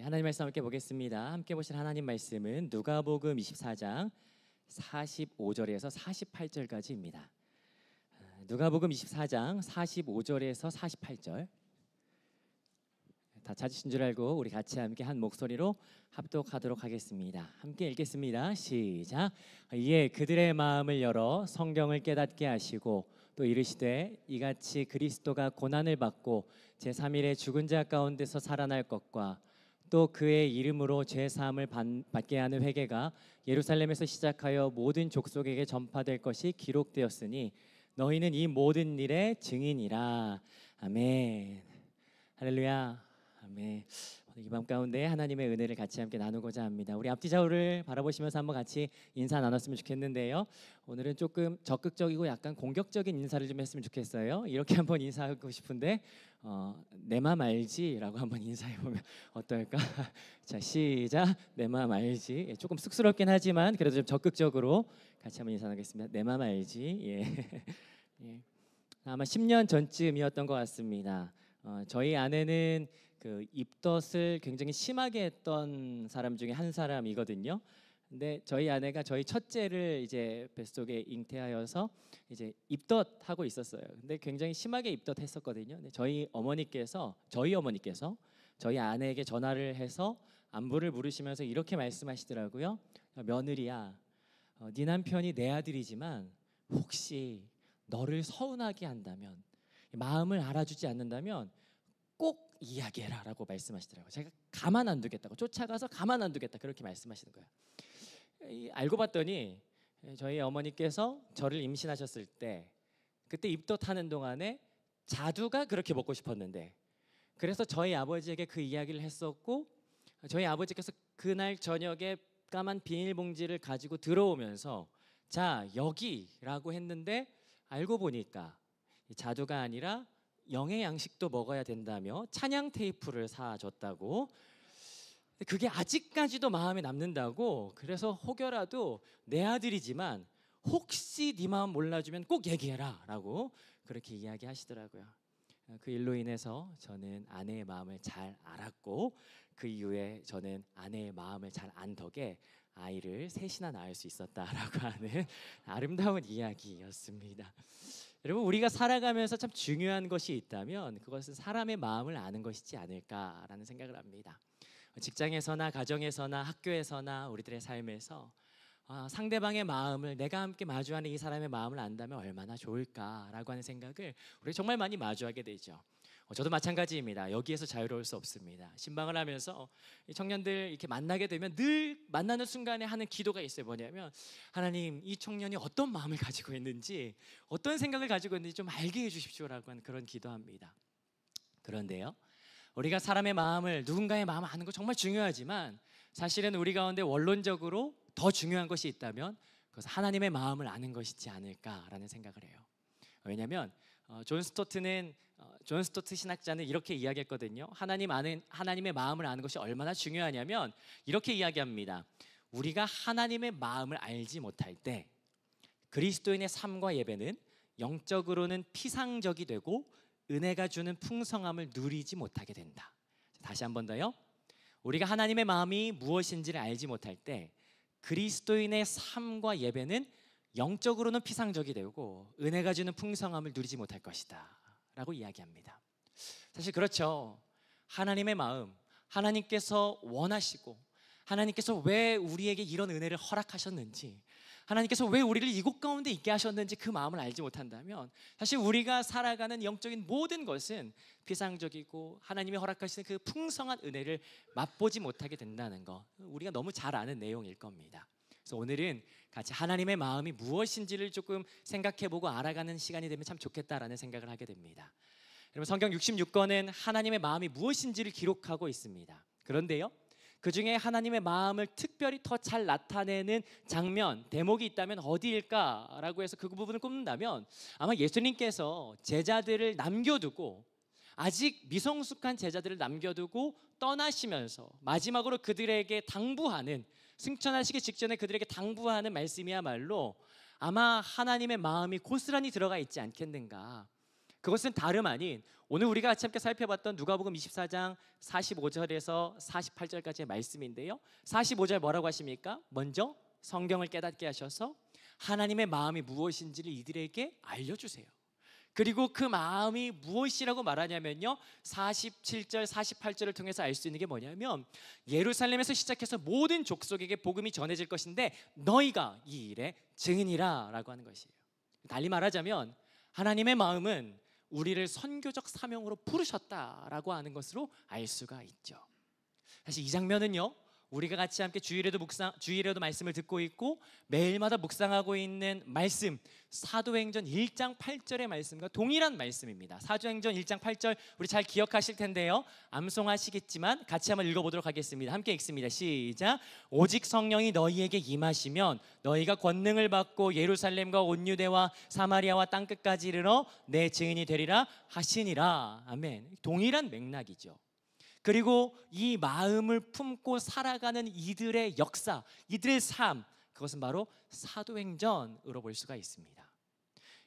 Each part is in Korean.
우리 하나님 말씀 함께 보겠습니다. 함께 보실 하나님 말씀은 누가복음 24장 45절에서 48절까지입니다. 누가복음 24장 45절에서 48절. 다 찾으신 줄 알고 우리 같이 함께 한 목소리로 합독하도록 하겠습니다. 함께 읽겠습니다. 시작. 이에 그들의 마음을 열어 성경을 깨닫게 하시고 또 이르시되 이같이 그리스도가 고난을 받고 제3일에 죽은 자 가운데서 살아날 것과 또 그의 이름으로 죄 사함을 받게 하는 회개가 예루살렘에서 시작하여 모든 족속에게 전파될 것이 기록되었으니 너희는 이 모든 일의 증인이라. 아멘. 할렐루야. 아멘. 이 밤 가운데 하나님의 은혜를 같이 함께 나누고자 합니다. 우리 앞뒤 좌우를 바라보시면서 한번 같이 인사 나눴으면 좋겠는데요. 오늘은 조금 적극적이고 약간 공격적인 인사를 좀 했으면 좋겠어요. 이렇게 한번 인사하고 싶은데 내 맘 알지라고 한번 인사해보면 어떨까? 자, 시작. 내 맘 알지. 조금 쑥스럽긴 하지만 그래도 좀 적극적으로 같이 한번 인사 나누겠습니다. 내 맘 알지. 예. 예. 아마 10년 전쯤이었던 것 같습니다. 저희 아내는 그 입덧을 굉장히 심하게 했던 사람 중에 한 사람이거든요. 근데 저희 아내가 저희 첫째를 이제 뱃속에 잉태하여서 이제 입덧하고 있었어요. 근데 굉장히 심하게 입덧했었거든요. 근데 저희 어머니께서 저희 아내에게 전화를 해서 안부를 물으시면서 이렇게 말씀하시더라고요. 며느리야, 네 남편이 내 아들이지만 혹시 너를 서운하게 한다면, 마음을 알아주지 않는다면 꼭 이야기해라 라고 말씀하시더라고요. 제가 가만 안 두겠다고, 쫓아가서 가만 안 두겠다, 그렇게 말씀하시는 거예요. 알고 봤더니 저희 어머니께서 저를 임신하셨을 때 그때 입덧하는 동안에 자두가 그렇게 먹고 싶었는데, 그래서 저희 아버지에게 그 이야기를 했었고, 저희 아버지께서 그날 저녁에 까만 비닐봉지를 가지고 들어오면서 자 여기라고 했는데, 알고 보니까 자두가 아니라 영의 양식도 먹어야 된다며 찬양 테이프를 사줬다고. 그게 아직까지도 마음에 남는다고. 그래서 혹여라도 내 아들이지만 혹시 네 마음 몰라주면 꼭 얘기해라 라고 그렇게 이야기하시더라고요. 그 일로 인해서 저는 아내의 마음을 잘 알았고, 그 이후에 저는 아내의 마음을 잘 안 덕에 아이를 셋이나 낳을 수 있었다라고 하는 아름다운 이야기였습니다. 여러분, 우리가 살아가면서 참 중요한 것이 있다면 그것은 사람의 마음을 아는 것이지 않을까라는 생각을 합니다. 직장에서나 가정에서나 학교에서나 우리들의 삶에서 상대방의 마음을, 내가 함께 마주하는 이 사람의 마음을 안다면 얼마나 좋을까라고 하는 생각을 우리 정말 많이 마주하게 되죠. 저도 마찬가지입니다. 여기에서 자유로울 수 없습니다. 신방을 하면서 청년들 이렇게 만나게 되면 늘 만나는 순간에 하는 기도가 있어요. 뭐냐면, 하나님, 이 청년이 어떤 마음을 가지고 있는지, 어떤 생각을 가지고 있는지 좀 알게 해주십시오라고 하는 그런 기도합니다. 그런데요, 우리가 사람의 마음을, 누군가의 마음을 아는 거 정말 중요하지만 사실은 우리 가운데 원론적으로 더 중요한 것이 있다면 그것은 하나님의 마음을 아는 것이지 않을까라는 생각을 해요. 왜냐하면 존 스토트 신학자는 이렇게 이야기했거든요. 하나님의 마음을 아는 것이 얼마나 중요하냐면 이렇게 이야기합니다. 우리가 하나님의 마음을 알지 못할 때 그리스도인의 삶과 예배는 영적으로는 피상적이 되고 은혜가 주는 풍성함을 누리지 못하게 된다. 다시 한 번 더요. 우리가 하나님의 마음이 무엇인지를 알지 못할 때 그리스도인의 삶과 예배는 영적으로는 피상적이 되고 은혜가 주는 풍성함을 누리지 못할 것이다 라고 이야기합니다. 사실 그렇죠. 하나님의 마음, 하나님께서 원하시고 하나님께서 왜 우리에게 이런 은혜를 허락하셨는지, 하나님께서 왜 우리를 이곳 가운데 있게 하셨는지 그 마음을 알지 못한다면 사실 우리가 살아가는 영적인 모든 것은 피상적이고 하나님이 허락하시는 그 풍성한 은혜를 맛보지 못하게 된다는 거, 우리가 너무 잘 아는 내용일 겁니다. 그래서 오늘은 같이 하나님의 마음이 무엇인지를 조금 생각해보고 알아가는 시간이 되면 참 좋겠다라는 생각을 하게 됩니다. 여러분, 성경 66권은 하나님의 마음이 무엇인지를 기록하고 있습니다. 그런데요, 그 중에 하나님의 마음을 특별히 더 잘 나타내는 장면, 대목이 있다면 어디일까라고 해서 그 부분을 꼽는다면 아마 예수님께서 제자들을 남겨두고, 아직 미성숙한 제자들을 남겨두고 떠나시면서 마지막으로 그들에게 당부하는, 승천하시기 직전에 그들에게 당부하는 말씀이야말로 아마 하나님의 마음이 고스란히 들어가 있지 않겠는가. 그것은 다름 아닌 오늘 우리가 같이 함께 살펴봤던 누가복음 24장 45절에서 48절까지의 말씀인데요. 45절 뭐라고 하십니까? 먼저 성경을 깨닫게 하셔서 하나님의 마음이 무엇인지를 이들에게 알려주세요. 그리고 그 마음이 무엇이라고 말하냐면요, 47절 48절을 통해서 알 수 있는 게 뭐냐면 예루살렘에서 시작해서 모든 족속에게 복음이 전해질 것인데 너희가 이 일의 증인이라 라고 하는 것이에요. 달리 말하자면 하나님의 마음은 우리를 선교적 사명으로 부르셨다라고 하는 것으로 알 수가 있죠. 사실 이 장면은요, 우리가 같이 함께 주일에도 말씀을 듣고 있고 매일마다 묵상하고 있는 말씀, 사도행전 1장 8절의 말씀과 동일한 말씀입니다. 사도행전 1장 8절 우리 잘 기억하실 텐데요, 암송하시겠지만 같이 한번 읽어보도록 하겠습니다. 함께 읽습니다. 시작. 오직 성령이 너희에게 임하시면 너희가 권능을 받고 예루살렘과 온 유대와 사마리아와 땅끝까지 이르러 내 증인이 되리라 하시니라. 아멘. 동일한 맥락이죠. 그리고 이 마음을 품고 살아가는 이들의 역사, 이들의 삶, 그것은 바로 사도행전으로 볼 수가 있습니다.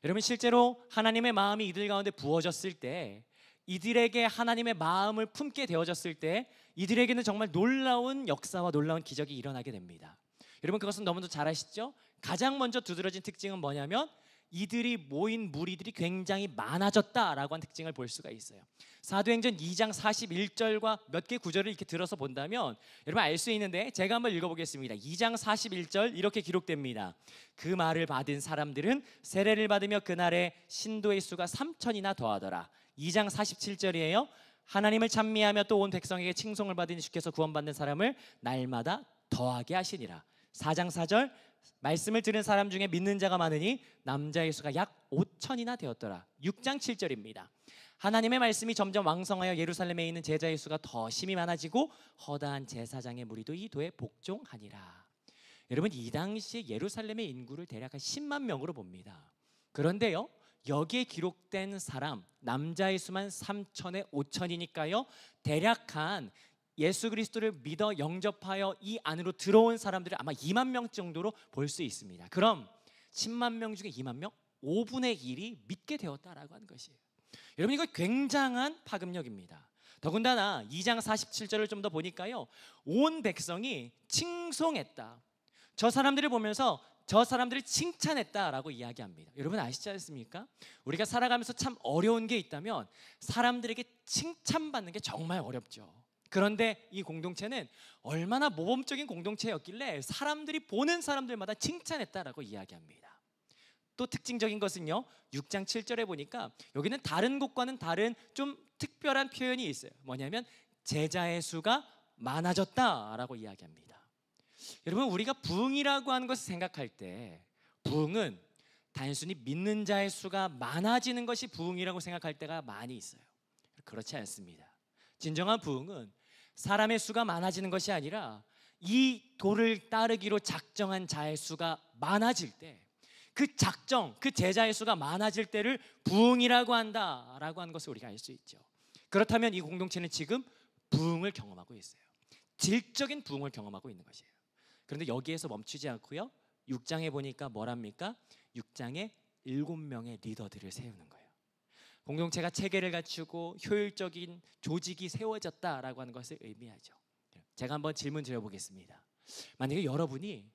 여러분, 실제로 하나님의 마음이 이들 가운데 부어졌을 때, 이들에게 하나님의 마음을 품게 되어졌을 때 이들에게는 정말 놀라운 역사와 놀라운 기적이 일어나게 됩니다. 여러분, 그것은 너무도 잘 아시죠? 가장 먼저 두드러진 특징은 뭐냐면 이들이 모인 무리들이 굉장히 많아졌다라고 하는 특징을 볼 수가 있어요. 사도행전 2장 41절과 몇 개 구절을 이렇게 들어서 본다면 여러분 알 수 있는데, 제가 한번 읽어보겠습니다. 2장 41절 이렇게 기록됩니다. 그 말을 받은 사람들은 세례를 받으며 그날에 신도의 수가 3천이나 더하더라. 2장 47절이에요. 하나님을 찬미하며 또 온 백성에게 칭송을 받으니 주께서 구원받는 사람을 날마다 더하게 하시니라. 4장 4절 말씀을 들은 사람 중에 믿는 자가 많으니 남자의 수가 약 5천이나 되었더라. 6장 7절입니다. 하나님의 말씀이 점점 왕성하여 예루살렘에 있는 제자의 수가 더 심히 많아지고 허다한 제사장의 무리도 이 도에 복종하니라. 여러분, 이 당시에 예루살렘의 인구를 대략 한 10만 명으로 봅니다. 그런데요, 여기에 기록된 사람 남자의 수만 3천에 5천이니까요 대략 한 예수 그리스도를 믿어 영접하여 이 안으로 들어온 사람들을 아마 2만 명 정도로 볼 수 있습니다. 그럼 10만 명 중에 2만 명, 5분의 1이 믿게 되었다라고 하는 것이에요. 여러분, 이거 굉장한 파급력입니다. 더군다나 2장 47절을 좀 더 보니까요, 온 백성이 칭송했다. 저 사람들을 보면서 저 사람들을 칭찬했다라고 이야기합니다. 여러분 아시지 않습니까? 우리가 살아가면서 참 어려운 게 있다면 사람들에게 칭찬받는 게 정말 어렵죠. 그런데 이 공동체는 얼마나 모범적인 공동체였길래 사람들이 보는 사람들마다 칭찬했다라고 이야기합니다. 또 특징적인 것은요, 6장 7절에 보니까 여기는 다른 곳과는 다른 좀 특별한 표현이 있어요. 뭐냐면 제자의 수가 많아졌다라고 이야기합니다. 여러분, 우리가 부흥이라고 하는 것을 생각할 때 부흥은 단순히 믿는 자의 수가 많아지는 것이 부흥이라고 생각할 때가 많이 있어요. 그렇지 않습니다. 진정한 부흥은 사람의 수가 많아지는 것이 아니라 이 도를 따르기로 작정한 자의 수가 많아질 때, 그 제자의 수가 많아질 때를 부흥이라고 한다라고 하는 것을 우리가 알 수 있죠. 그렇다면 이 공동체는 지금 부흥을 경험하고 있어요. 질적인 부흥을 경험하고 있는 것이에요. 그런데 여기에서 멈추지 않고요, 6장에 보니까 뭐랍니까? 6장에 7명의 리더들을 세우는 거예요. 공동체가 체계를 갖추고 효율적인 조직이 세워졌다라고 하는 것을 의미하죠. 제가 한번 질문 드려보겠습니다. 만약에 여러분이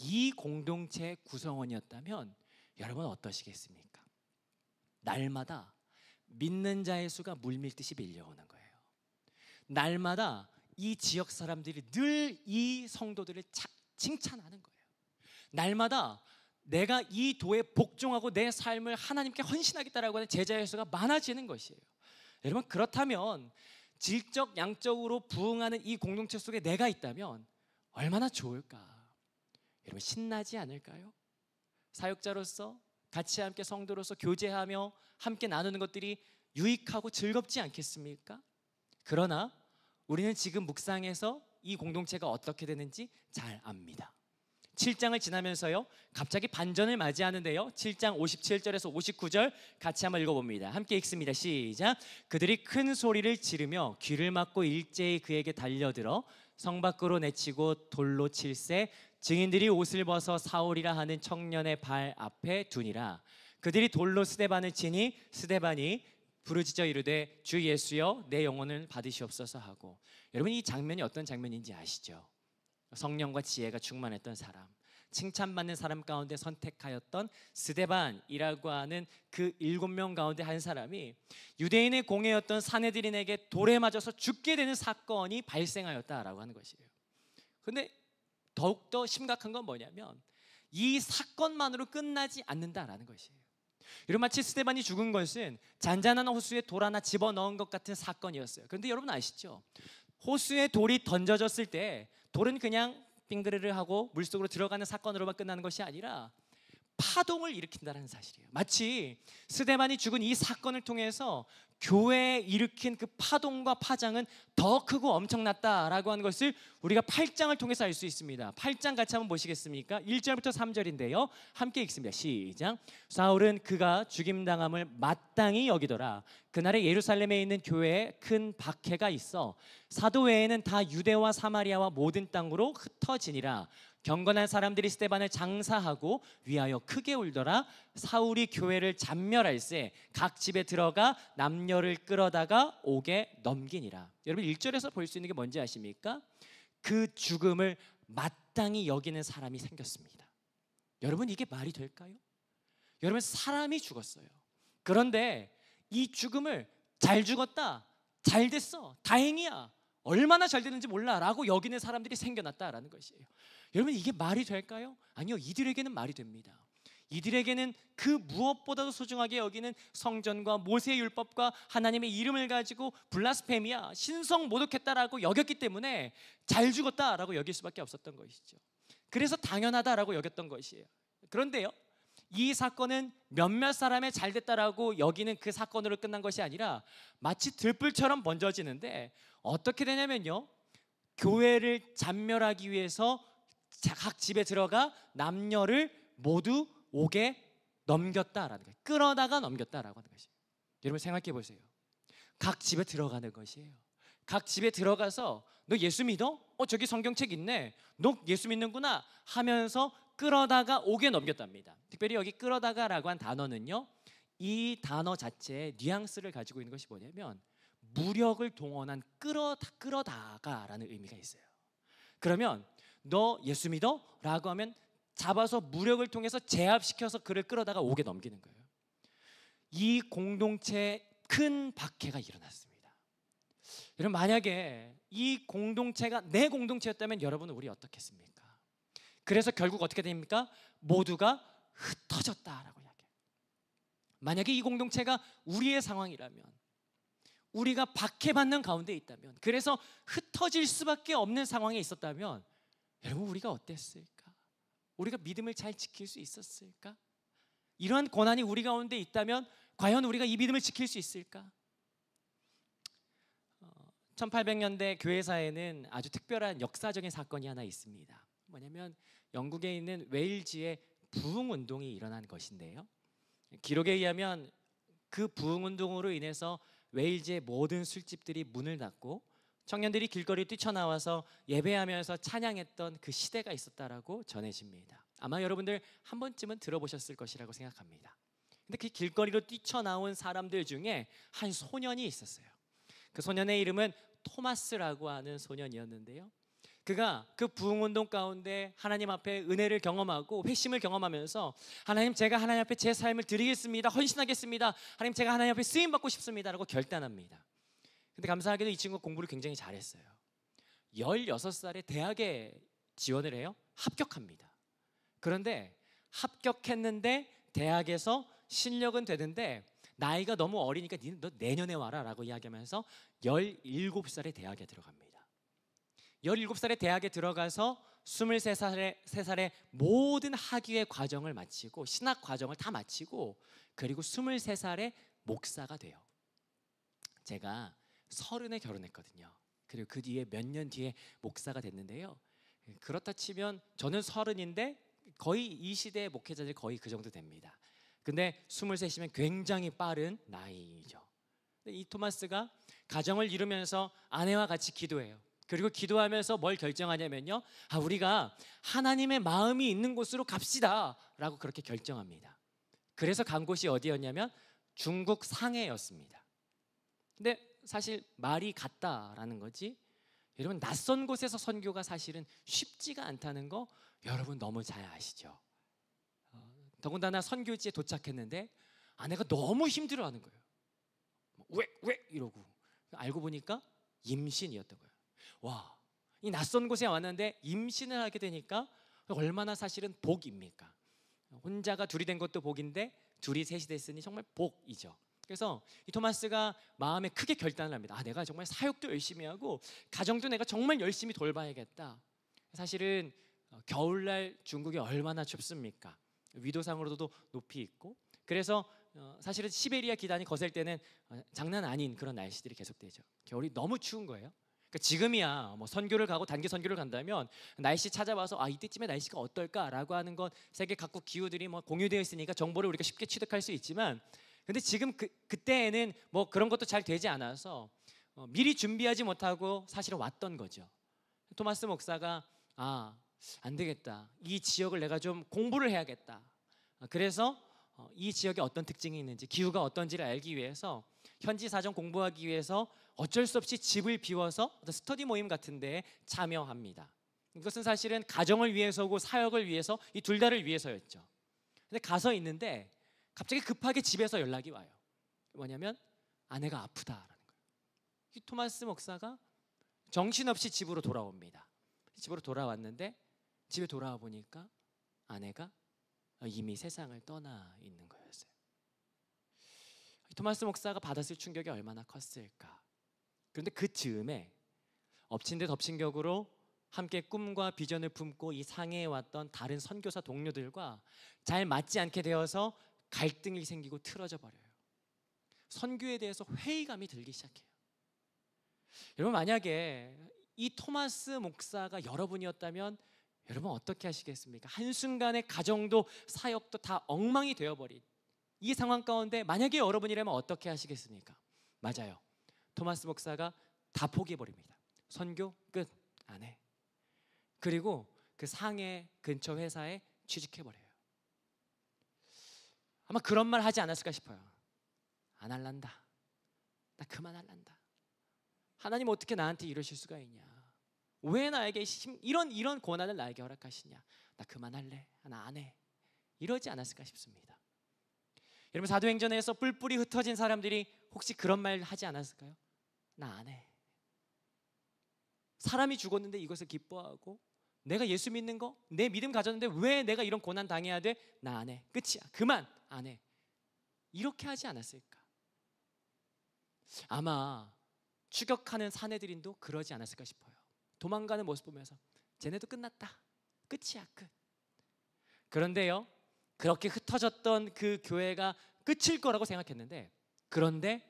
이 공동체의 구성원이었다면 여러분 어떠시겠습니까? 날마다 믿는 자의 수가 물밀듯이 밀려오는 거예요. 날마다 이 지역 사람들이 늘 이 성도들을 칭찬하는 거예요. 날마다 내가 이 도에 복종하고 내 삶을 하나님께 헌신하겠다라고 하는 제자의 수가 많아지는 것이에요. 여러분, 그렇다면 질적 양적으로 부흥하는 이 공동체 속에 내가 있다면 얼마나 좋을까? 여러분, 신나지 않을까요? 사역자로서 같이 함께 성도로서 교제하며 함께 나누는 것들이 유익하고 즐겁지 않겠습니까? 그러나 우리는 지금 묵상해서 이 공동체가 어떻게 되는지 잘 압니다. 7장을 지나면서요, 갑자기 반전을 맞이하는데요, 7장 57절에서 59절 같이 한번 읽어봅니다. 함께 읽습니다. 시작. 그들이 큰 소리를 지르며 귀를 막고 일제히 그에게 달려들어 성 밖으로 내치고 돌로 칠세 증인들이 옷을 벗어 사울이라 하는 청년의 발 앞에 두니라. 그들이 돌로 스데반을 치니 스데반이 부르짖어 이르되 주 예수여 내 영혼을 받으시옵소서 하고. 여러분, 이 장면이 어떤 장면인지 아시죠? 성령과 지혜가 충만했던 사람, 칭찬받는 사람 가운데 선택하였던 스데반이라고 하는 그 7명 가운데 한 사람이 유대인의 공회였던 사내들인에게 돌에 맞아서 죽게 되는 사건이 발생하였다라고 하는 것이에요. 그런데 더욱더 심각한 건 뭐냐면 이 사건만으로 끝나지 않는다라는 것이에요. 여러분, 마치 스데반이 죽은 것은 잔잔한 호수에 돌 하나 집어넣은 것 같은 사건이었어요. 그런데 여러분 아시죠? 호수에 돌이 던져졌을 때 돌은 그냥 빙그르르 하고 물속으로 들어가는 사건으로만 끝나는 것이 아니라 파동을 일으킨다는 사실이에요. 마치 스데반이 죽은 이 사건을 통해서 교회에 일으킨 그 파동과 파장은 더 크고 엄청났다라고 하는 것을 우리가 8장을 통해서 알 수 있습니다. 8장 같이 한번 보시겠습니까? 1절부터 3절인데요 함께 읽습니다. 시작. 사울은 그가 죽임당함을 마땅히 여기더라. 그날에 예루살렘에 있는 교회에 큰 박해가 있어 사도 외에는 다 유대와 사마리아와 모든 땅으로 흩어지니라. 경건한 사람들이 스데반을 장사하고 위하여 크게 울더라. 사울이 교회를 잔멸할세 각 집에 들어가 남녀를 끌어다가 옥에 넘기니라. 여러분, 1절에서 볼 수 있는 게 뭔지 아십니까? 그 죽음을 마땅히 여기는 사람이 생겼습니다. 여러분, 이게 말이 될까요? 여러분, 사람이 죽었어요. 그런데 이 죽음을 잘 죽었다, 잘 됐어, 다행이야, 얼마나 잘 됐는지 몰라 라고 여기는 사람들이 생겨났다라는 것이에요. 여러분, 이게 말이 될까요? 아니요, 이들에게는 말이 됩니다. 이들에게는 그 무엇보다도 소중하게 여기는 성전과 모세의 율법과 하나님의 이름을 가지고 블라스페미아, 신성 모독했다라고 여겼기 때문에 잘 죽었다라고 여길 수밖에 없었던 것이죠. 그래서 당연하다라고 여겼던 것이에요. 그런데요, 이 사건은 몇몇 사람의 잘 됐다라고 여기는 그 사건으로 끝난 것이 아니라 마치 들불처럼 번져지는데 어떻게 되냐면요, 교회를 잔멸하기 위해서 각 집에 들어가 남녀를 모두 옥에 넘겼다라는 거예요. 끌어다가 넘겼다라고 하는 것이에요. 여러분, 생각해 보세요. 각 집에 들어가는 것이에요. 각 집에 들어가서 너 예수 믿어? 저기 성경책 있네. 너 예수 믿는구나 하면서 끌어다가 옥에 넘겼답니다. 특별히 여기 끌어다가라고 한 단어는요, 이 단어 자체의 뉘앙스를 가지고 있는 것이 뭐냐면 무력을 동원한 끌어다가라는 의미가 있어요. 그러면 너 예수 믿어? 라고 하면 잡아서 무력을 통해서 제압시켜서 그를 끌어다가 옥에 넘기는 거예요. 이 공동체에 큰 박해가 일어났습니다. 여러분, 만약에 이 공동체가 내 공동체였다면 여러분은 우리 어떻겠습니까? 그래서 결국 어떻게 됩니까? 모두가 흩어졌다라고 이야기해요. 만약에 이 공동체가 우리의 상황이라면, 우리가 박해받는 가운데 있다면, 그래서 흩어질 수밖에 없는 상황에 있었다면 여러분, 우리가 어땠을까? 우리가 믿음을 잘 지킬 수 있었을까? 이러한 고난이 우리 가운데 있다면 과연 우리가 이 믿음을 지킬 수 있을까? 1800년대 교회사에는 아주 특별한 역사적인 사건이 하나 있습니다. 뭐냐면 영국에 있는 웨일즈의 부흥운동이 일어난 것인데요, 기록에 의하면 그 부흥운동으로 인해서 웨일즈의 모든 술집들이 문을 닫고 청년들이 길거리에 뛰쳐나와서 예배하면서 찬양했던 그 시대가 있었다라고 전해집니다. 아마 여러분들 한 번쯤은 들어보셨을 것이라고 생각합니다. 근데 그 길거리로 뛰쳐나온 사람들 중에 한 소년이 있었어요. 그 소년의 이름은 토마스라고 하는 소년이었는데요, 그가 그 부흥운동 가운데 하나님 앞에 은혜를 경험하고 회심을 경험하면서 하나님, 제가 하나님 앞에 제 삶을 드리겠습니다, 헌신하겠습니다, 하나님 제가 하나님 앞에 쓰임받고 싶습니다 라고 결단합니다. 근데 감사하게도 이 친구가 공부를 굉장히 잘했어요. 16살에 대학에 지원을 해요. 합격합니다. 그런데 합격했는데 대학에서 실력은 되는데 나이가 너무 어리니까 너 내년에 와라 라고 이야기하면서 17살에 대학에 들어갑니다. 17살에 대학에 들어가서 23살에 모든 학위의 과정을 마치고 신학 과정을 다 마치고 그리고 23살에 목사가 돼요. 제가 30에 결혼했거든요. 그리고 그 뒤에 몇 년 뒤에 목사가 됐는데요, 그렇다 치면 저는 30인데 거의 이 시대의 목회자들이 거의 그 정도 됩니다. 근데 23이면 굉장히 빠른 나이죠. 이 토마스가 가정을 이루면서 아내와 같이 기도해요. 그리고 기도하면서 뭘 결정하냐면요, 우리가 하나님의 마음이 있는 곳으로 갑시다 라고 그렇게 결정합니다. 그래서 간 곳이 어디였냐면 중국 상해였습니다. 근데 사실 말이 같다라는 거지, 여러분 낯선 곳에서 선교가 사실은 쉽지가 않다는 거 여러분 너무 잘 아시죠? 더군다나 선교지에 도착했는데 아내가 너무 힘들어하는 거예요. 왜 이러고, 알고 보니까 임신이었던 거예요. 와, 이 낯선 곳에 왔는데 임신을 하게 되니까 얼마나 사실은 복입니까? 혼자가 둘이 된 것도 복인데 둘이 셋이 됐으니 정말 복이죠. 그래서 이 토마스가 마음에 크게 결단을 합니다. 아, 내가 정말 사역도 열심히 하고 가정도 내가 정말 열심히 돌봐야겠다. 사실은 겨울날 중국이 얼마나 춥습니까? 위도상으로도 높이 있고, 그래서 사실은 시베리아 기단이 거셀 때는 장난 아닌 그런 날씨들이 계속되죠. 겨울이 너무 추운 거예요. 그러니까 지금이야 뭐 선교를 가고 단기 선교를 간다면 날씨 찾아봐서 아, 이때쯤에 날씨가 어떨까라고 하는 건 세계 각국 기후들이 뭐 공유되어 있으니까 정보를 우리가 쉽게 취득할 수 있지만, 근데 지금 그때에는 뭐 그런 것도 잘 되지 않아서 미리 준비하지 못하고 사실은 왔던 거죠. 토마스 목사가 안 되겠다, 이 지역을 내가 좀 공부를 해야겠다. 그래서 이 지역에 어떤 특징이 있는지, 기후가 어떤지를 알기 위해서 현지 사정 공부하기 위해서 어쩔 수 없이 집을 비워서 어떤 스터디 모임 같은 데에 참여합니다. 이것은 사실은 가정을 위해서고 사역을 위해서, 이 둘 다를 위해서였죠. 근데 가서 있는데 갑자기 급하게 집에서 연락이 와요. 뭐냐면 아내가 아프다라는 거예요. 이 토마스 목사가 정신없이 집으로 돌아옵니다. 집으로 돌아왔는데 집에 돌아와 보니까 아내가 이미 세상을 떠나 있는 거였어요. 토마스 목사가 받았을 충격이 얼마나 컸을까. 그런데 그 즈음에 엎친 데 덮친 격으로 함께 꿈과 비전을 품고 이 상해에 왔던 다른 선교사 동료들과 잘 맞지 않게 되어서 갈등이 생기고 틀어져 버려요. 선교에 대해서 회의감이 들기 시작해요. 여러분, 만약에 이 토마스 목사가 여러분이었다면 여러분 어떻게 하시겠습니까? 한순간에 가정도 사역도 다 엉망이 되어버린 이 상황 가운데 만약에 여러분이라면 어떻게 하시겠습니까? 맞아요, 토마스 목사가 다 포기해버립니다. 선교 끝, 안 해. 그리고 그 상해 근처 회사에 취직해버려요. 아마 그런 말 하지 않았을까 싶어요. 안 할란다, 나 그만할란다. 하나님 어떻게 나한테 이러실 수가 있냐, 왜 나에게 이런 고난을 나에게 허락하시냐, 나 그만할래, 나 안 해, 이러지 않았을까 싶습니다. 여러분, 사도행전에서 뿔뿔이 흩어진 사람들이 혹시 그런 말 하지 않았을까요? 나 안 해. 사람이 죽었는데 이것을 기뻐하고, 내가 예수 믿는 거, 내 믿음 가졌는데 왜 내가 이런 고난 당해야 돼? 나 안 해, 끝이야, 그만, 안 해. 이렇게 하지 않았을까? 아마 추격하는 사내들인도 그러지 않았을까 싶어요. 도망가는 모습 보면서 쟤네도 끝났다, 끝이야, 끝. 그런데요, 그렇게 흩어졌던 그 교회가 끝일 거라고 생각했는데, 그런데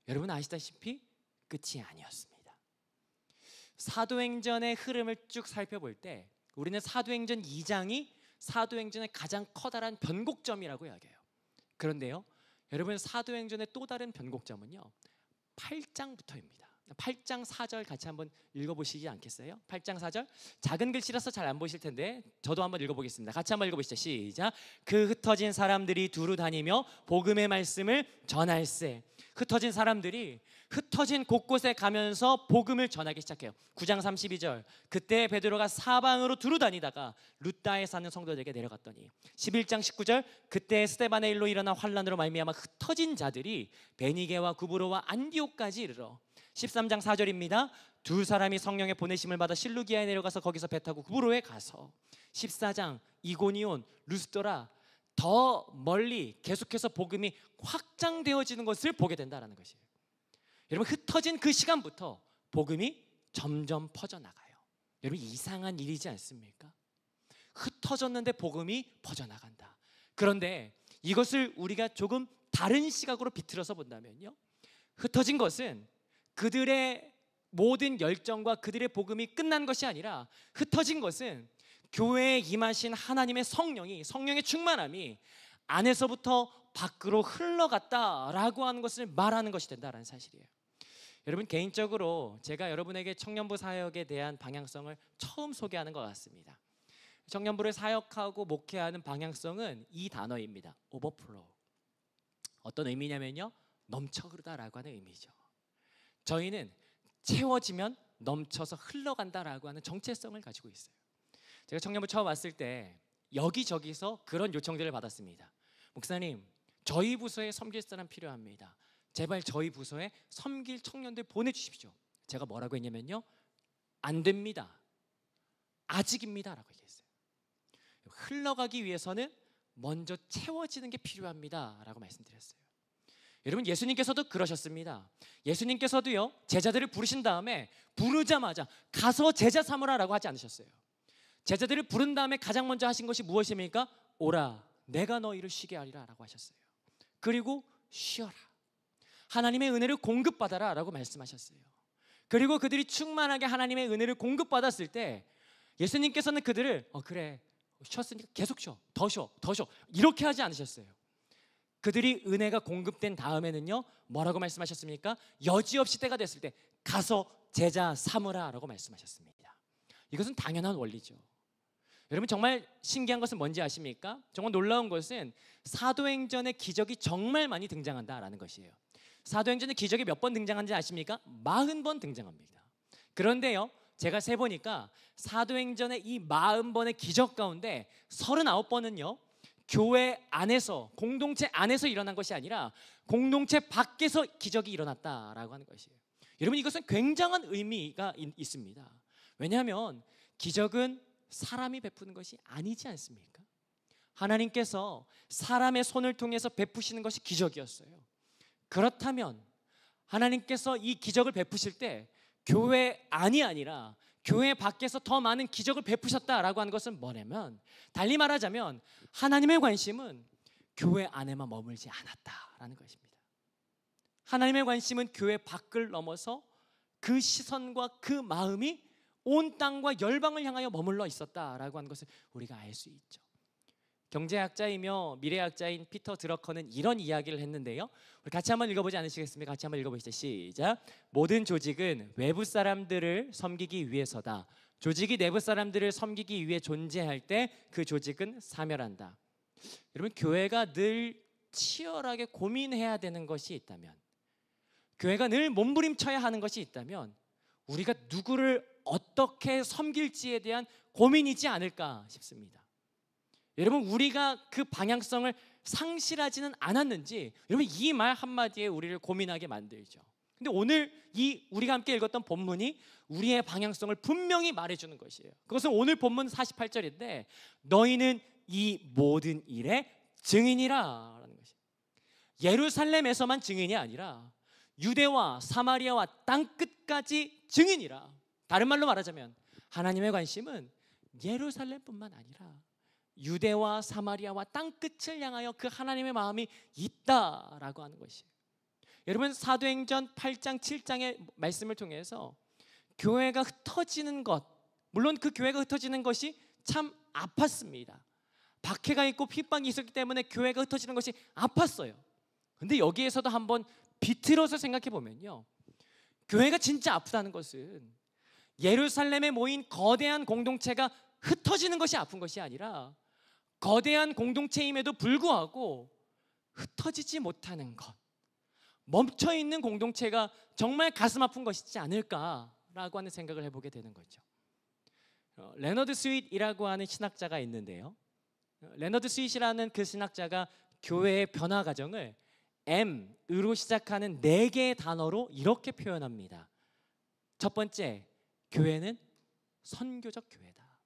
여러분 아시다시피 끝이 아니었습니다. 사도행전의 흐름을 쭉 살펴볼 때 우리는 사도행전 2장이 사도행전의 가장 커다란 변곡점이라고 이야기해요. 그런데요, 여러분, 사도행전의 또 다른 변곡점은요 8장부터입니다. 8장 4절 같이 한번 읽어보시지 않겠어요? 8장 4절, 작은 글씨라서 잘 안 보실 텐데 저도 한번 읽어보겠습니다. 같이 한번 읽어보시죠. 시작. 그 흩어진 사람들이 두루 다니며 복음의 말씀을 전할세. 흩어진 사람들이 흩어진 곳곳에 가면서 복음을 전하기 시작해요. 9장 32절, 그때 베드로가 사방으로 두루 다니다가 루다에 사는 성도들에게 내려갔더니, 11장 19절, 그때 스데반의 일로 일어난 환란으로 말미암아 흩어진 자들이 베니게와 구브로와 안디옥까지 이르러, 13장 4절입니다. 두 사람이 성령의 보내심을 받아 실루기아에 내려가서 거기서 배 타고 구브로에 가서, 14장 이고니온, 루스도라, 더 멀리 계속해서 복음이 확장되어지는 것을 보게 된다는 것이에요. 여러분, 흩어진 그 시간부터 복음이 점점 퍼져나가요. 여러분, 이상한 일이지 않습니까? 흩어졌는데 복음이 퍼져나간다. 그런데 이것을 우리가 조금 다른 시각으로 비틀어서 본다면요, 흩어진 것은 그들의 모든 열정과 그들의 복음이 끝난 것이 아니라, 흩어진 것은 교회에 임하신 하나님의 성령의 충만함이 안에서부터 밖으로 흘러갔다라고 하는 것을 말하는 것이 된다는 사실이에요. 여러분, 개인적으로 제가 여러분에게 청년부 사역에 대한 방향성을 처음 소개하는 것 같습니다. 청년부를 사역하고 목회하는 방향성은 이 단어입니다. 오버플로우. 어떤 의미냐면요, 넘쳐 흐르다라고 하는 의미죠. 저희는 채워지면 넘쳐서 흘러간다라고 하는 정체성을 가지고 있어요. 제가 청년부 처음 왔을 때 여기저기서 그런 요청들을 받았습니다. 목사님, 저희 부서에 섬길 사람 필요합니다. 제발 저희 부서에 섬길 청년들 보내주십시오. 제가 뭐라고 했냐면요, 안 됩니다. 아직입니다 라고 얘기했어요. 흘러가기 위해서는 먼저 채워지는 게 필요합니다 라고 말씀드렸어요. 여러분, 예수님께서도 그러셨습니다. 예수님께서도요, 제자들을 부르신 다음에 부르자마자 가서 제자 삼으라 라고 하지 않으셨어요. 제자들을 부른 다음에 가장 먼저 하신 것이 무엇입니까? 오라, 내가 너희를 쉬게 하리라 라고 하셨어요. 그리고 쉬어라, 하나님의 은혜를 공급받아라 라고 말씀하셨어요. 그리고 그들이 충만하게 하나님의 은혜를 공급받았을 때 예수님께서는 그들을 그래, 쉬었으니까 계속 쉬어, 더 쉬어, 더 쉬어, 이렇게 하지 않으셨어요. 그들이 은혜가 공급된 다음에는요, 뭐라고 말씀하셨습니까? 여지없이 때가 됐을 때 가서 제자 삼으라 라고 말씀하셨습니다. 이것은 당연한 원리죠. 여러분, 정말 신기한 것은 뭔지 아십니까? 정말 놀라운 것은 사도행전의 기적이 정말 많이 등장한다라는 것이에요. 사도행전의 기적이 몇 번 등장한지 아십니까? 40번 등장합니다. 그런데요, 제가 세보니까 사도행전의 이 40번의 기적 가운데 39번은요 교회 안에서, 공동체 안에서 일어난 것이 아니라 공동체 밖에서 기적이 일어났다라고 하는 것이에요. 여러분, 이것은 굉장한 의미가 있습니다. 왜냐하면 기적은 사람이 베푸는 것이 아니지 않습니까? 하나님께서 사람의 손을 통해서 베푸시는 것이 기적이었어요. 그렇다면 하나님께서 이 기적을 베푸실 때 교회 안이 아니라 교회 밖에서 더 많은 기적을 베푸셨다라고 하는 것은 뭐냐면, 달리 말하자면 하나님의 관심은 교회 안에만 머물지 않았다라는 것입니다. 하나님의 관심은 교회 밖을 넘어서 그 시선과 그 마음이 온 땅과 열방을 향하여 머물러 있었다라고 하는 것을 우리가 알 수 있죠. 경제학자이며 미래학자인 피터 드러커는 이런 이야기를 했는데요, 우리 같이 한번 읽어보지 않으시겠습니까? 같이 한번 읽어보시죠. 시작. 모든 조직은 외부 사람들을 섬기기 위해서다. 조직이 내부 사람들을 섬기기 위해 존재할 때 그 조직은 사멸한다. 여러분, 교회가 늘 치열하게 고민해야 되는 것이 있다면, 교회가 늘 몸부림쳐야 하는 것이 있다면 우리가 누구를 어떻게 섬길지에 대한 고민이지 않을까 싶습니다. 여러분, 우리가 그 방향성을 상실하지는 않았는지, 여러분, 이 말 한마디에 우리를 고민하게 만들죠. 근데 오늘 이 우리가 함께 읽었던 본문이 우리의 방향성을 분명히 말해주는 것이에요. 그것은 오늘 본문 48절인데 너희는 이 모든 일의 증인이라 라는 것이에요. 예루살렘에서만 증인이 아니라 유대와 사마리아와 땅끝까지 증인이라. 다른 말로 말하자면 하나님의 관심은 예루살렘뿐만 아니라 유대와 사마리아와 땅끝을 향하여 그 하나님의 마음이 있다라고 하는 것이에요. 여러분, 사도행전 8장 7장의 말씀을 통해서 교회가 흩어지는 것, 물론 그 교회가 흩어지는 것이 참 아팠습니다. 박해가 있고 핍박이 있었기 때문에 교회가 흩어지는 것이 아팠어요. 근데 여기에서도 한번 비틀어서 생각해 보면요, 교회가 진짜 아프다는 것은 예루살렘에 모인 거대한 공동체가 흩어지는 것이 아픈 것이 아니라 거대한 공동체임에도 불구하고 흩어지지 못하는 것, 멈춰있는 공동체가 정말 가슴 아픈 것이지 않을까라고 하는 생각을 해보게 되는 거죠. 레너드 스윗이라고 하는 신학자가 있는데요, 레너드 스윗이라는 그 신학자가 교회의 변화 과정을 M으로 시작하는 4개의 단어로 이렇게 표현합니다. 첫 번째, 교회는 선교적 교회다.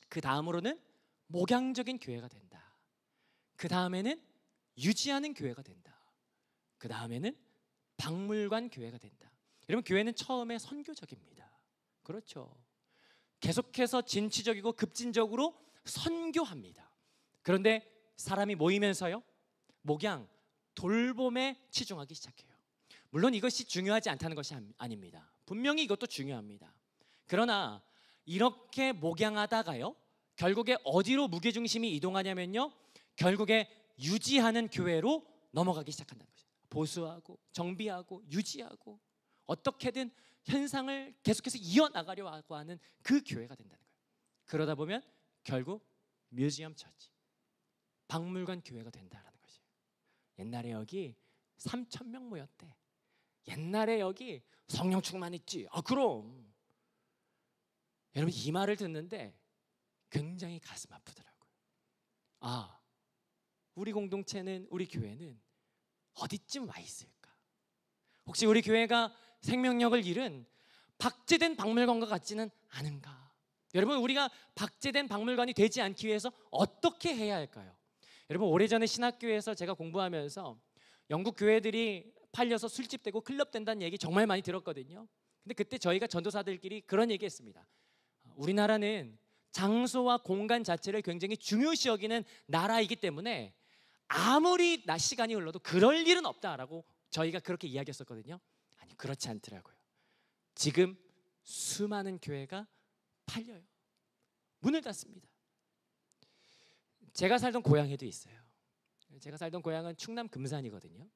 그 다음으로는 목양적인 교회가 된다. 그 다음에는 유지하는 교회가 된다. 그 다음에는 박물관 교회가 된다. 여러분, 교회는 처음에 선교적입니다. 그렇죠. 계속해서 진취적이고 급진적으로 선교합니다. 그런데 사람이 모이면서요, 목양, 돌봄에 치중하기 시작해요. 물론 이것이 중요하지 않다는 것이 아닙니다. 분명히 이것도 중요합니다. 그러나 이렇게 목양하다가요, 결국에 어디로 무게중심이 이동하냐면요, 결국에 유지하는 교회로 넘어가기 시작한다는 것이죠. 보수하고 정비하고 유지하고 어떻게든 현상을 계속해서 이어나가려고 하는 그 교회가 된다는 거예요. 그러다 보면 결국 뮤지엄 처치, 박물관 교회가 된다라는 것이에요. 옛날에 여기 3,000명 모였대. 옛날에 여기 성령 충만했지. 그럼. 여러분 이 말을 듣는데 굉장히 가슴 아프더라고요. 우리 공동체는, 우리 교회는 어디쯤 와 있을까? 혹시 우리 교회가 생명력을 잃은 박제된 박물관과 같지는 않은가? 여러분 우리가 박제된 박물관이 되지 않기 위해서 어떻게 해야 할까요? 여러분 오래전에 신학교에서 제가 공부하면서 영국 교회들이 팔려서 술집되고 클럽 된다는 얘기 정말 많이 들었거든요. 근데 그때 저희가 전도사들끼리 그런 얘기 했습니다. 우리나라는 장소와 공간 자체를 굉장히 중요시 여기는 나라이기 때문에 아무리 낮 시간이 흘러도 그럴 일은 없다라고 저희가 그렇게 이야기했었거든요. 아니 그렇지 않더라고요. 지금 수많은 교회가 팔려요. 문을 닫습니다. 제가 살던 고향에도 있어요. 제가 살던 고향은 충남 금산이거든요.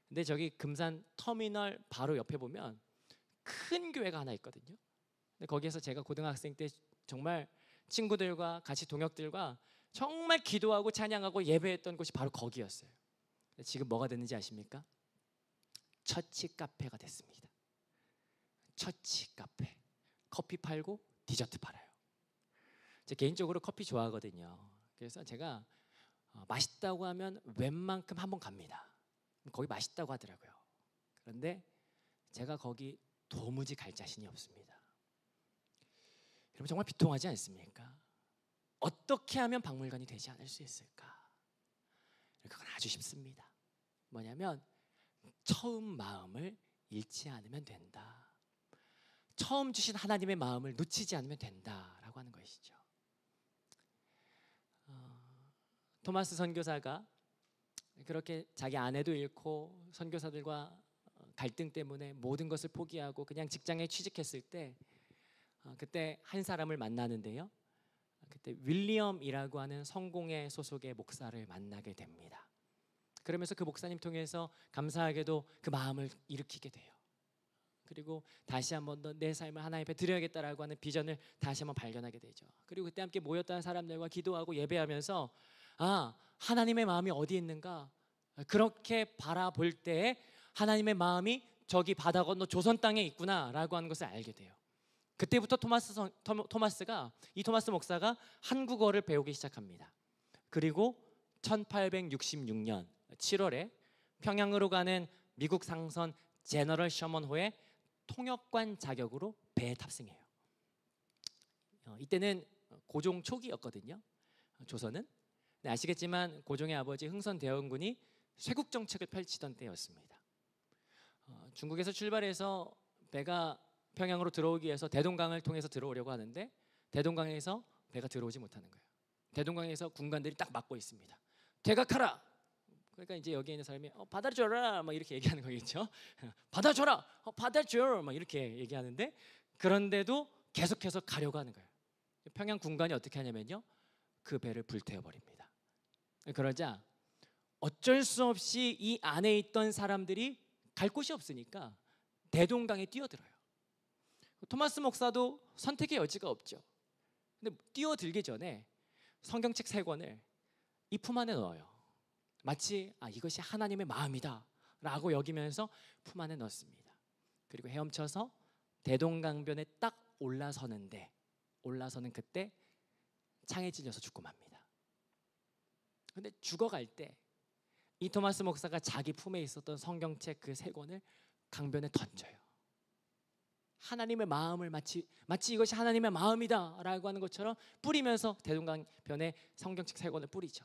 근데 저기 금산 터미널 바로 옆에 보면 큰 교회가 하나 있거든요. 근데 거기에서 제가 고등학생 때 정말 친구들과 같이 동역들과 정말 기도하고 찬양하고 예배했던 곳이 바로 거기였어요. 지금 뭐가 됐는지 아십니까? 처치 카페가 됐습니다. 처치 카페. 커피 팔고 디저트 팔아요. 제 개인적으로 커피 좋아하거든요. 그래서 제가 맛있다고 하면 웬만큼 한번 갑니다. 거기 맛있다고 하더라고요. 그런데 제가 거기 도무지 갈 자신이 없습니다. 여러분 정말 비통하지 않습니까? 어떻게 하면 박물관이 되지 않을 수 있을까? 그건 아주 쉽습니다. 뭐냐면 처음 마음을 잃지 않으면 된다. 처음 주신 하나님의 마음을 놓치지 않으면 된다라고 하는 것이죠. 토마스 선교사가 그렇게 자기 아내도 잃고 선교사들과 갈등 때문에 모든 것을 포기하고 그냥 직장에 취직했을 때 그때 한 사람을 만나는데요. 그때 윌리엄이라고 하는 성공회 소속의 목사를 만나게 됩니다. 그러면서 그 목사님 통해서 감사하게도 그 마음을 일으키게 돼요. 그리고 다시 한번 더 내 삶을 하나님 앞에 드려야겠다라고 하는 비전을 다시 한번 발견하게 되죠. 그리고 그때 함께 모였던 사람들과 기도하고 예배하면서 하나님의 마음이 어디 있는가? 그렇게 바라볼 때 하나님의 마음이 저기 바다 건너 조선 땅에 있구나라고 하는 것을 알게 돼요. 그때부터 이 토마스 목사가 한국어를 배우기 시작합니다. 그리고 1866년 7월에 평양으로 가는 미국 상선 제너럴 셔먼호의 통역관 자격으로 배에 탑승해요. 이때는 고종 초기였거든요. 조선은. 네, 아시겠지만 고종의 아버지 흥선대원군이 쇄국 정책을 펼치던 때였습니다. 중국에서 출발해서 배가 평양으로 들어오기 위해서 대동강을 통해서 들어오려고 하는데 대동강에서 배가 들어오지 못하는 거예요. 대동강에서 군관들이 딱 막고 있습니다. 퇴각하라. 그러니까 이제 여기 있는 사람이 받아줘라 막 이렇게 얘기하는 거겠죠. 받아줘라, 받아줘 막 이렇게 얘기하는데 그런데도 계속해서 가려고 하는 거예요. 평양 군관이 어떻게 하냐면요, 그 배를 불태워 버립니다. 그러자 어쩔 수 없이 이 안에 있던 사람들이 갈 곳이 없으니까 대동강에 뛰어들어요. 토마스 목사도 선택의 여지가 없죠. 근데 뛰어들기 전에 성경책 3권을 이 품 안에 넣어요. 마치 이것이 하나님의 마음이다 라고 여기면서 품 안에 넣습니다. 그리고 헤엄쳐서 대동강변에 딱 올라서는 그때 창에 찔려서 죽고 맙니다. 근데 죽어갈 때 이 토마스 목사가 자기 품에 있었던 성경책 그 3권을 강변에 던져요. 하나님의 마음을 마치 이것이 하나님의 마음이다 라고 하는 것처럼 뿌리면서 대동강변에 성경책 3권을 뿌리죠.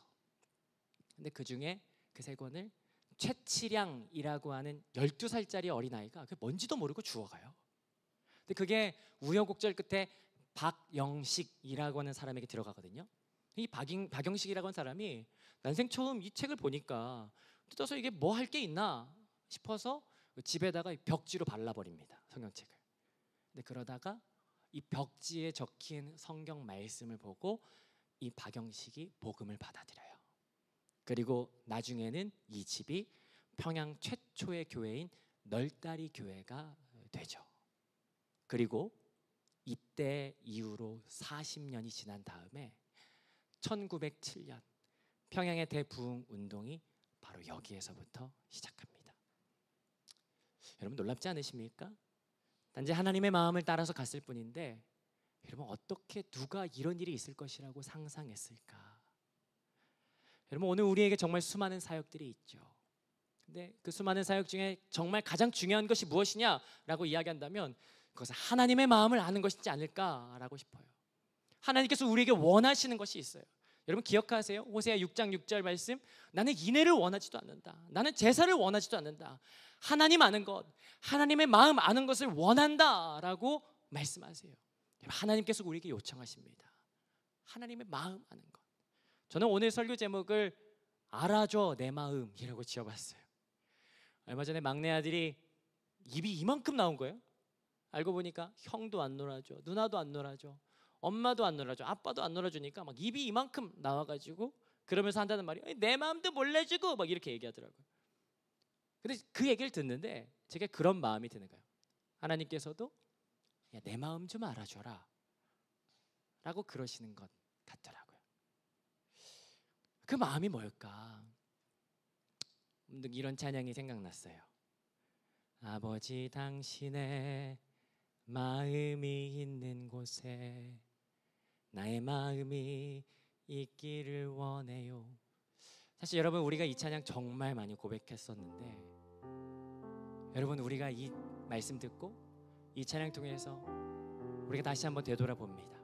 근데 그 중에 그 3권을 최치량이라고 하는 12살짜리 어린아이가 뭔지도 모르고 죽어가요. 근데 그게 우여곡절 끝에 박영식이라고 하는 사람에게 들어가거든요. 이 박영식이라고 하는 사람이 난생 처음 이 책을 보니까 뜯어서 이게 뭐 할 게 있나 싶어서 집에다가 벽지로 발라버립니다, 성경책을. 근데 그러다가 이 벽지에 적힌 성경 말씀을 보고 이 박영식이 복음을 받아들여요. 그리고 나중에는 이 집이 평양 최초의 교회인 널다리 교회가 되죠. 그리고 이때 이후로 40년이 지난 다음에 1907년 평양의 대부흥 운동이 바로 여기에서부터 시작합니다. 여러분 놀랍지 않으십니까? 단지 하나님의 마음을 따라서 갔을 뿐인데 여러분 어떻게 누가 이런 일이 있을 것이라고 상상했을까? 여러분 오늘 우리에게 정말 수많은 사역들이 있죠. 근데 그 수많은 사역 중에 정말 가장 중요한 것이 무엇이냐라고 이야기한다면 그것은 하나님의 마음을 아는 것이지 않을까라고 싶어요. 하나님께서 우리에게 원하시는 것이 있어요. 여러분 기억하세요? 호세아 6장 6절 말씀, 나는 인애를 원하지도 않는다. 나는 제사를 원하지도 않는다. 하나님 아는 것, 하나님의 마음 아는 것을 원한다라고 말씀하세요. 하나님께서 우리에게 요청하십니다. 하나님의 마음 아는 것. 저는 오늘 설교 제목을 알아줘 내 마음이라고 지어봤어요. 얼마 전에 막내 아들이 입이 이만큼 나온 거예요. 알고 보니까 형도 안 놀아줘, 누나도 안 놀아줘, 엄마도 안 놀아줘, 아빠도 안 놀아주니까 막 입이 이만큼 나와가지고 그러면서 한다는 말이 내 마음도 몰라주고 막 이렇게 얘기하더라고요. 근데 그 얘기를 듣는데 제가 그런 마음이 드는 거예요. 하나님께서도 야, 내 마음 좀 알아줘라 라고 그러시는 것 같더라고요. 그 마음이 뭘까? 문득 이런 찬양이 생각났어요. 아버지 당신의 마음이 있는 곳에 나의 마음이 있기를 원해요. 사실 여러분 우리가 이 찬양 정말 많이 고백했었는데 여러분 우리가 이 말씀 듣고 이 찬양 통해서 우리가 다시 한번 되돌아봅니다.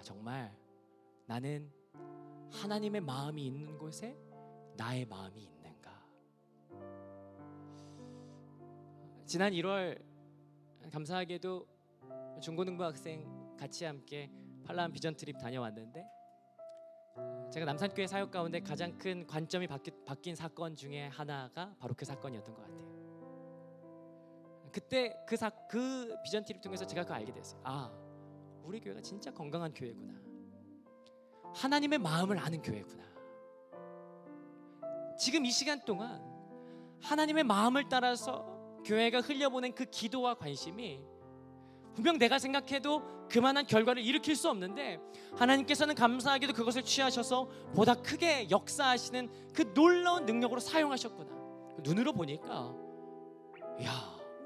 정말 나는 하나님의 마음이 있는 곳에 나의 마음이 있는가? 지난 1월 감사하게도 중고등부 학생 같이 함께 팔라완 비전 트립 다녀왔는데 제가 남산교회 사역 가운데 가장 큰 관점이 바뀐 사건 중에 하나가 바로 그 사건이었던 것 같아요. 그때 그 비전 트립 통해서 제가 그걸 알게 됐어요. 우리 교회가 진짜 건강한 교회구나. 하나님의 마음을 아는 교회구나. 지금 이 시간 동안 하나님의 마음을 따라서 교회가 흘려보낸 그 기도와 관심이 분명 내가 생각해도 그만한 결과를 일으킬 수 없는데 하나님께서는 감사하게도 그것을 취하셔서 보다 크게 역사하시는 그 놀라운 능력으로 사용하셨구나. 눈으로 보니까 이야,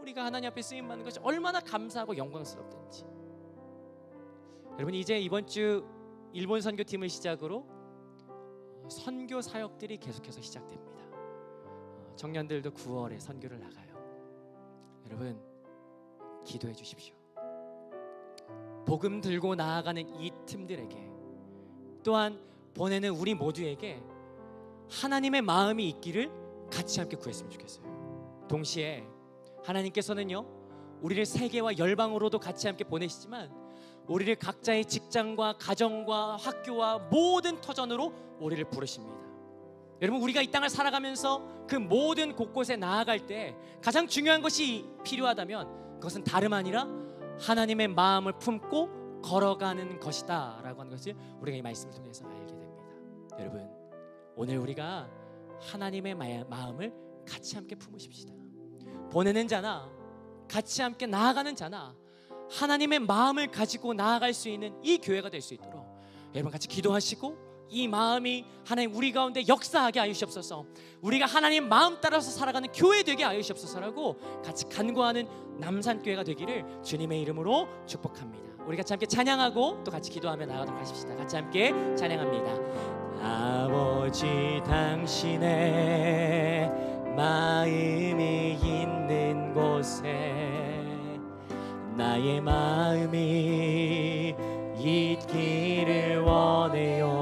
우리가 하나님 앞에 쓰임받는 것이 얼마나 감사하고 영광스럽던지. 여러분 이제 이번 주 일본 선교팀을 시작으로 선교 사역들이 계속해서 시작됩니다. 청년들도 9월에 선교를 나가요. 여러분 기도해 주십시오. 복음 들고 나아가는 이 팀들에게 또한 보내는 우리 모두에게 하나님의 마음이 있기를 같이 함께 구했으면 좋겠어요. 동시에 하나님께서는요 우리를 세계와 열방으로도 같이 함께 보내시지만 우리를 각자의 직장과 가정과 학교와 모든 터전으로 우리를 부르십니다. 여러분 우리가 이 땅을 살아가면서 그 모든 곳곳에 나아갈 때 가장 중요한 것이 필요하다면 그것은 다름 아니라 하나님의 마음을 품고 걸어가는 것이다 라고 하는 것을 우리가 이 말씀을 통해서 알게 됩니다. 여러분 오늘 우리가 하나님의 마음을 같이 함께 품으십시다. 보내는 자나 같이 함께 나아가는 자나 하나님의 마음을 가지고 나아갈 수 있는 이 교회가 될 수 있도록 여러분 같이 기도하시고 이 마음이 하나님 우리 가운데 역사하게 하여 주시옵소서. 우리가 하나님 마음 따라서 살아가는 교회 되게 하여 주시옵소서라고 같이 간구하는 남산교회가 되기를 주님의 이름으로 축복합니다. 우리 같이 함께 찬양하고 또 같이 기도하며 나아가도록 하십시다. 같이 함께 찬양합니다. 아버지 당신의 마음이 있는 곳에 나의 마음이 있기를 원해요.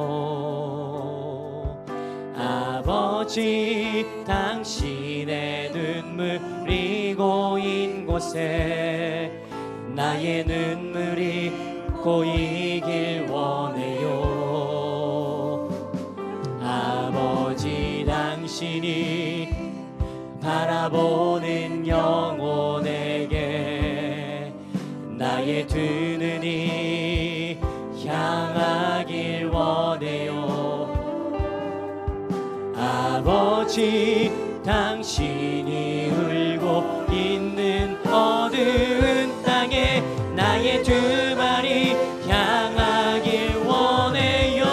아버지 당신의 눈물이 고인 곳에 나의 눈물이 고이길 원해요. 아버지 당신이 바라보는 영혼에게 나의 두 눈이 향하길 원해요. 아버지 당신이 울고 있는 어두운 땅에 나의 두 발이 향하길 원해요.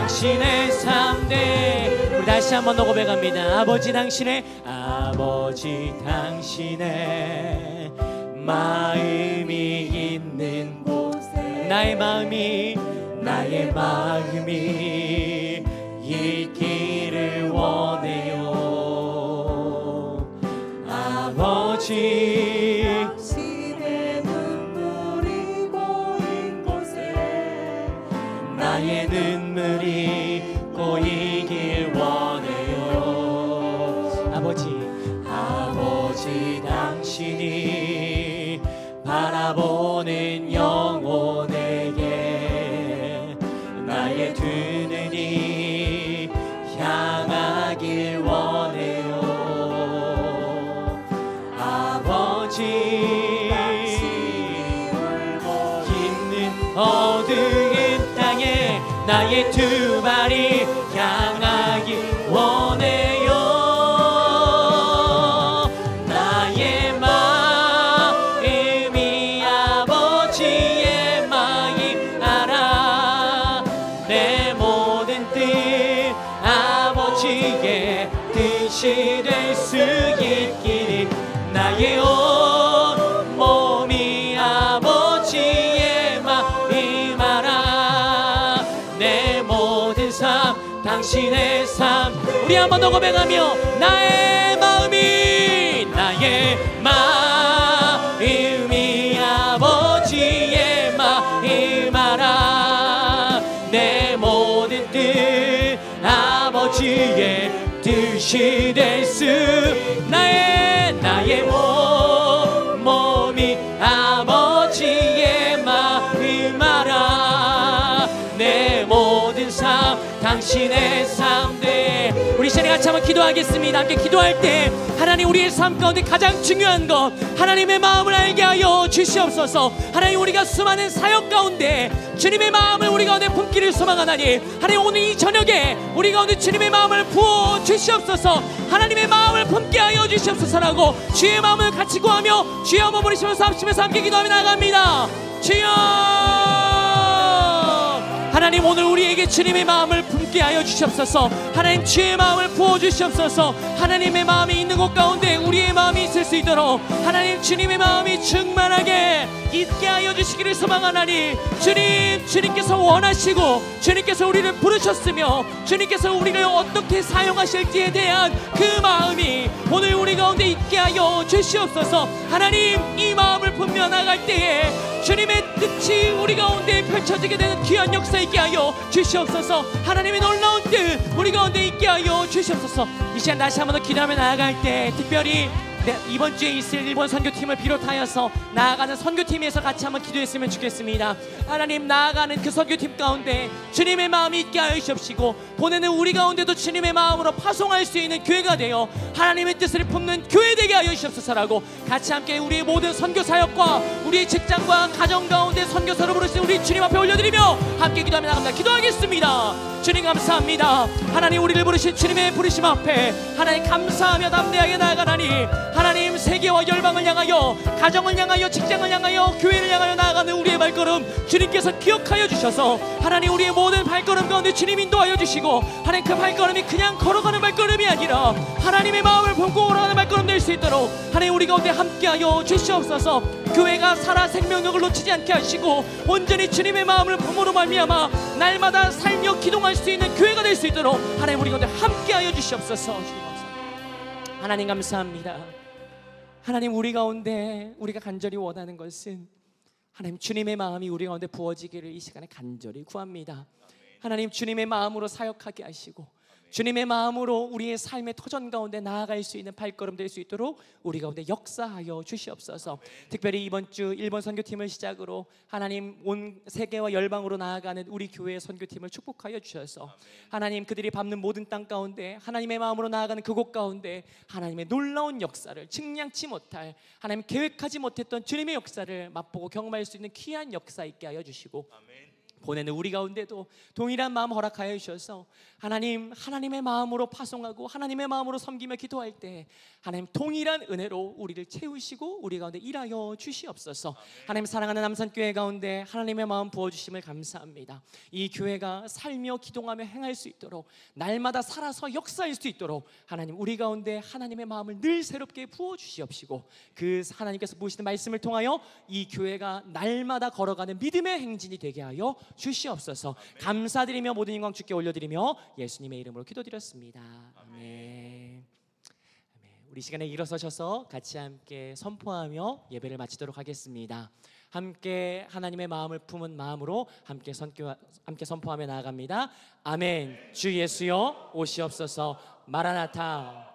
당신의 삶대. 우리 다시 한번 더 고백합니다. 아버지 당신의 마음이 있는 곳에 나의 마음이 있기를 원해요. 아버지 당신의 눈물이 고인 곳에 나의 눈물이 고이길 원해요. 아버지 당신이 바라보는 영혼에게 나의 두 눈이 향하길 원해요. 아버지 있는 어두운 땅에 나의 두 발이 향하길 원해요. 나의 마음이 아버지의 마음 알아. 내 모든 뜻 아버지의 뜻이 될 수 있기를. 나의 온 몸이 아버지의 마음 알아. 내 모든 삶 당신의 삶. 우리 한 번 더 고백하며 나의 마음이 아버지의 마음 알아. 내 모든 뜻 아버지의 뜻이 될 수. 나의 몸이 아버지의 마음 알아. 내 모든 삶 당신의 삶대. 우리 시간에 같이 한번 기도하겠습니다. 함께 기도할 때 하나님 우리의 삶 가운데 가장 중요한 것 하나님의 마음을 알게 하여 주시옵소서. 하나님 우리가 수많은 사역 가운데 주님의 마음을 우리 가운데 품기를 소망하나니 하나님 오늘 이 저녁에 우리 가운데 주님의 마음을 부어 주시옵소서. 하나님의 마음을 품게 하여 주시옵소서라고 주의 마음을 같이 구하며 주의 마음을 부르시면서 합심해서 함께 기도하며 나갑니다. 주여 하나님 오늘 우리에게 주님의 마음을 품게 하여 주시옵소서. 하나님 주의 마음을 부어주시옵소서. 하나님의 마음이 있는 곳 가운데 우리의 마음이 있을 수 있도록 하나님 주님의 마음이 충만하게 있게 하여 주시기를 소망하나니 주님께서 원하시고 주님께서 우리를 부르셨으며 주님께서 우리를 어떻게 사용하실지에 대한 그 마음이 오늘 우리 가운데 있게 하여 주시옵소서. 하나님 이 마음을 품며 나갈 때에 주님의 뜻이 우리 가운데 펼쳐지게 되는 귀한 역사 있게 하여 주시옵소서. 하나님의 놀라운 뜻 우리 가운데 있게 하여 주시옵소서. 이 시간 다시 한번 더 기도하며 나아갈 때 특별히 이번 주에 있을 일본 선교팀을 비롯하여서 나아가는 선교팀에서 같이 한번 기도했으면 좋겠습니다. 하나님 나아가는 그 선교팀 가운데 주님의 마음이 있게 하여 주시옵시고 보내는 우리 가운데도 주님의 마음으로 파송할 수 있는 교회가 되어 하나님의 뜻을 품는 교회 되게 하여 주시옵소서라고 같이 함께 우리의 모든 선교사역과 우리의 직장과 가정 가운데 선교사로 부르신 우리 주님 앞에 올려드리며 함께 기도하며 나갑니다. 기도하겠습니다. 주님 감사합니다. 하나님 우리를 부르신 주님의 부르심 앞에 하나님 감사하며 담대하게 나아가나니 하나님 세계와 열방을 향하여 가정을 향하여 직장을 향하여 교회를 향하여 나아가는 우리의 발걸음 주님께서 기억하여 주셔서 하나님 우리의 모든 발걸음 가운데 주님 인도하여 주시고 하나님 그 발걸음이 그냥 걸어가는 발걸음이 아니라 하나님의 마음을 품고 걸어가는 발걸음 될 수 있도록 하나님 우리 가운데 함께하여 주시옵소서. 교회가 살아 생명력을 놓치지 않게 하시고 온전히 주님의 마음을 품으로 말미암아 날마다 살며 기동할 수 있는 교회가 될 수 있도록 하나님 우리 가운데 함께하여 주시옵소서. 하나님 감사합니다. 하나님 우리 가운데 우리가 간절히 원하는 것은 하나님 주님의 마음이 우리 가운데 부어지기를 이 시간에 간절히 구합니다. 하나님 주님의 마음으로 사역하게 하시고 주님의 마음으로 우리의 삶의 터전 가운데 나아갈 수 있는 발걸음 될 수 있도록 우리 가운데 역사하여 주시옵소서. 특별히 이번 주 일본 선교팀을 시작으로 하나님 온 세계와 열방으로 나아가는 우리 교회의 선교팀을 축복하여 주셔서 하나님 그들이 밟는 모든 땅 가운데 하나님의 마음으로 나아가는 그곳 가운데 하나님의 놀라운 역사를 측량치 못할 하나님 계획하지 못했던 주님의 역사를 맛보고 경험할 수 있는 귀한 역사 있게 하여 주시고 보내는 우리 가운데도 동일한 마음 허락하여 주셔서 하나님, 하나님의 마음으로 파송하고 하나님의 마음으로 섬기며 기도할 때 하나님 동일한 은혜로 우리를 채우시고 우리 가운데 일하여 주시옵소서. 하나님, 사랑하는 남산교회 가운데 하나님의 마음 부어주심을 감사합니다. 이 교회가 살며 기도하며 행할 수 있도록, 날마다 살아서 역사할 수 있도록 하나님, 우리 가운데 하나님의 마음을 늘 새롭게 부어주시옵시고, 그 하나님께서 부으시는 말씀을 통하여 이 교회가 날마다 걸어가는 믿음의 행진이 되게 하여 주시옵소서. 감사드리며 모든 영광 주께 올려드리며 예수님의 이름으로 기도드렸습니다. 아멘. 우리 시간에 일어서셔서 같이 함께 선포하며 예배를 마치도록 하겠습니다. 함께 하나님의 마음을 품은 마음으로 함께 선포하며 나아갑니다. 아멘. 주 예수여 오시옵소서. 마라나타.